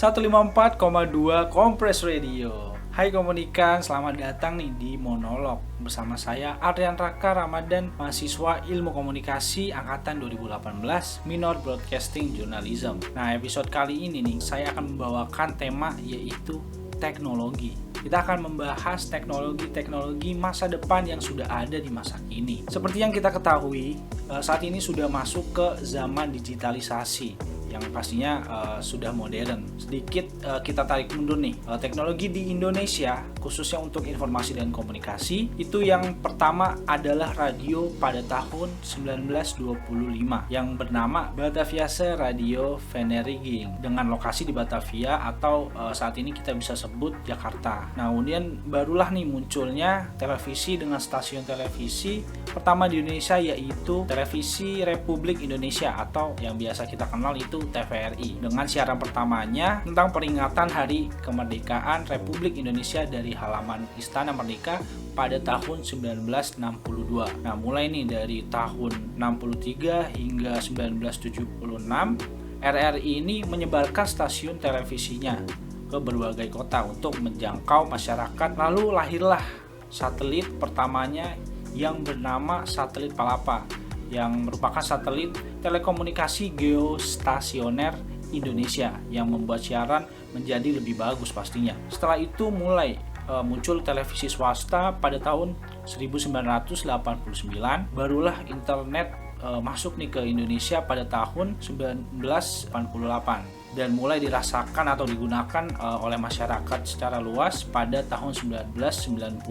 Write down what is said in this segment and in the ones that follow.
154,2 Kompres Radio. Hai Komunikan, selamat datang nih di Monolog bersama saya Aryan Raka Ramadan, mahasiswa Ilmu Komunikasi angkatan 2018, minor Broadcasting Journalism. Nah, episode kali ini nih saya akan membawakan tema yaitu teknologi. Kita akan membahas teknologi masa depan yang sudah ada di masa kini. Seperti yang kita ketahui, saat ini sudah masuk ke zaman digitalisasi yang pastinya sudah modern. Sedikit kita tarik mundur nih. Teknologi di Indonesia, khususnya untuk informasi dan komunikasi, itu yang pertama adalah radio pada tahun 1925 yang bernama Bataviase Radio Vereniging dengan lokasi di Batavia atau saat ini kita bisa sebut Jakarta. Nah, kemudian barulah nih munculnya televisi dengan stasiun televisi pertama di Indonesia, yaitu Televisi Republik Indonesia atau yang biasa kita kenal itu TVRI, dengan siaran pertamanya tentang peringatan Hari Kemerdekaan Republik Indonesia dari halaman Istana Merdeka pada tahun 1962. Nah, mulai nih dari tahun 63 hingga 1976, RRI ini menyebarkan stasiun televisinya ke berbagai kota untuk menjangkau masyarakat. Lalu lahirlah satelit pertamanya yang bernama satelit Palapa, yang merupakan satelit telekomunikasi geostasioner Indonesia yang membuat siaran menjadi lebih bagus pastinya. Setelah itu mulai muncul televisi swasta pada tahun 1989, barulah internet masuk nih ke Indonesia pada tahun 1988 dan mulai dirasakan atau digunakan oleh masyarakat secara luas pada tahun 1990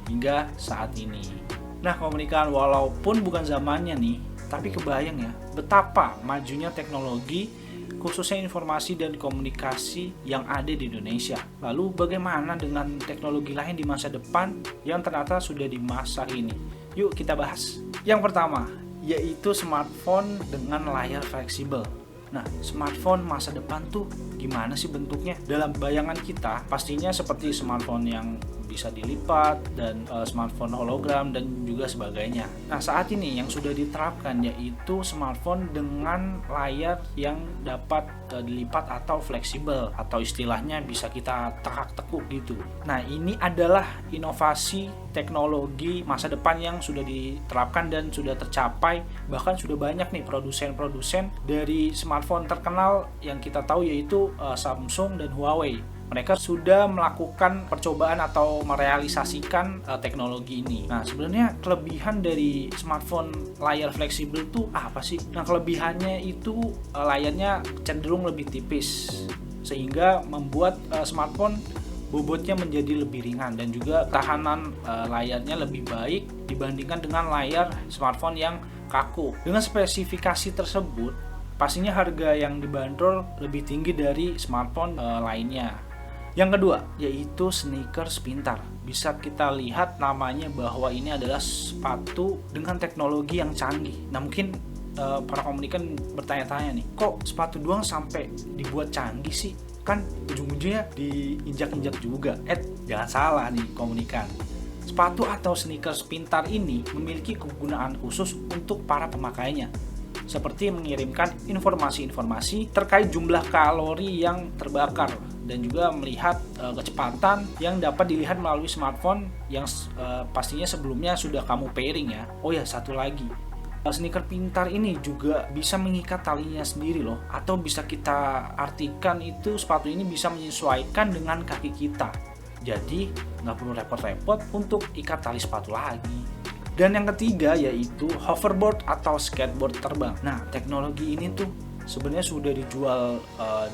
hingga saat ini. Nah, komunikan, walaupun bukan zamannya nih, tapi kebayang ya betapa majunya teknologi khususnya informasi dan komunikasi yang ada di Indonesia. Lalu bagaimana dengan teknologi lain di masa depan yang ternyata sudah di masa ini? Yuk kita bahas. Yang pertama yaitu smartphone dengan layar fleksibel. Nah, smartphone masa depan tuh gimana sih bentuknya? Dalam bayangan kita pastinya seperti smartphone yang bisa dilipat dan smartphone hologram dan juga sebagainya. Nah, saat ini yang sudah diterapkan yaitu smartphone dengan layar yang dapat dilipat atau fleksibel, atau istilahnya bisa kita tekak-tekuk gitu. Nah, ini adalah inovasi teknologi masa depan yang sudah diterapkan dan sudah tercapai. Bahkan sudah banyak nih produsen-produsen dari smartphone terkenal yang kita tahu yaitu Samsung dan Huawei. Mereka sudah melakukan percobaan atau merealisasikan teknologi ini. Nah, sebenarnya kelebihan dari smartphone layar fleksibel itu apa sih? Nah, kelebihannya itu layarnya cenderung lebih tipis, sehingga membuat smartphone bobotnya menjadi lebih ringan dan juga tahanan layarnya lebih baik dibandingkan dengan layar smartphone yang kaku. Dengan spesifikasi tersebut, pastinya harga yang dibanderol lebih tinggi dari smartphone lainnya. Yang kedua yaitu sneakers pintar. Bisa kita lihat namanya bahwa ini adalah sepatu dengan teknologi yang canggih. Nah, mungkin para komunikan bertanya-tanya nih, kok sepatu doang sampai dibuat canggih sih? Kan ujung-ujungnya diinjak-injak juga. Jangan salah nih komunikan. Sepatu atau sneakers pintar ini memiliki kegunaan khusus untuk para pemakainya, seperti mengirimkan informasi-informasi terkait jumlah kalori yang terbakar dan juga melihat kecepatan yang dapat dilihat melalui smartphone yang pastinya sebelumnya sudah kamu pairing ya. Oh ya, satu lagi, sneaker pintar ini juga bisa mengikat talinya sendiri loh, atau bisa kita artikan itu sepatu ini bisa menyesuaikan dengan kaki kita. Jadi nggak perlu repot-repot untuk ikat tali sepatu lagi. Dan yang ketiga yaitu hoverboard atau skateboard terbang. Nah, teknologi ini tuh sebenarnya sudah dijual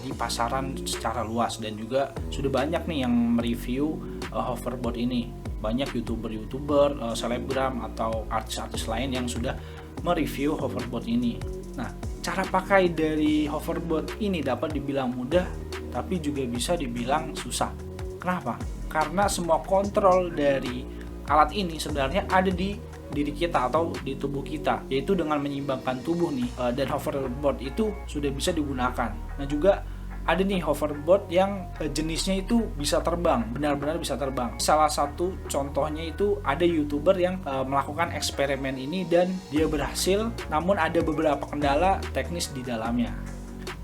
di pasaran secara luas dan juga sudah banyak nih yang mereview hoverboard ini. Banyak youtuber, selebgram atau artis-artis lain yang sudah mereview hoverboard ini. Nah, cara pakai dari hoverboard ini dapat dibilang mudah, tapi juga bisa dibilang susah. Kenapa? Karena semua kontrol dari alat ini sebenarnya ada di diri kita atau di tubuh kita, yaitu dengan menyeimbangkan tubuh nih, dan hoverboard itu sudah bisa digunakan. Nah, juga ada nih hoverboard yang jenisnya itu bisa terbang, benar-benar bisa terbang. Salah satu contohnya itu ada YouTuber yang melakukan eksperimen ini dan dia berhasil, namun ada beberapa kendala teknis di dalamnya.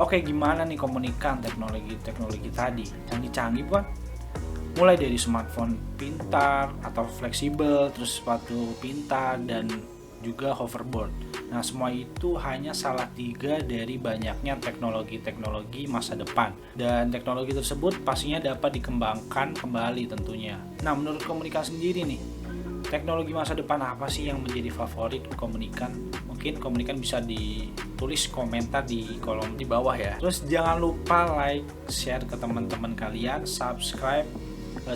Oke, gimana nih Komunikan teknologi tadi? Canggih-canggih kan? Mulai dari smartphone pintar atau fleksibel, terus sepatu pintar, dan juga hoverboard. Nah, semua itu hanya salah 3 dari banyaknya teknologi-teknologi masa depan. Dan teknologi tersebut pastinya dapat dikembangkan kembali tentunya. Nah, menurut Komunikan sendiri nih, teknologi masa depan apa sih yang menjadi favorit Komunikan? Mungkin Komunikan bisa ditulis komentar di kolom di bawah ya. Terus jangan lupa like, share ke teman-teman kalian, subscribe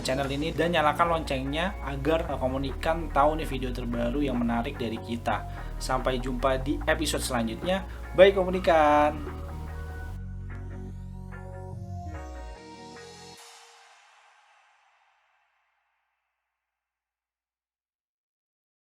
channel ini dan nyalakan loncengnya agar Komunikan tahu nih video terbaru yang menarik dari kita. Sampai jumpa di episode selanjutnya. Bye Komunikan.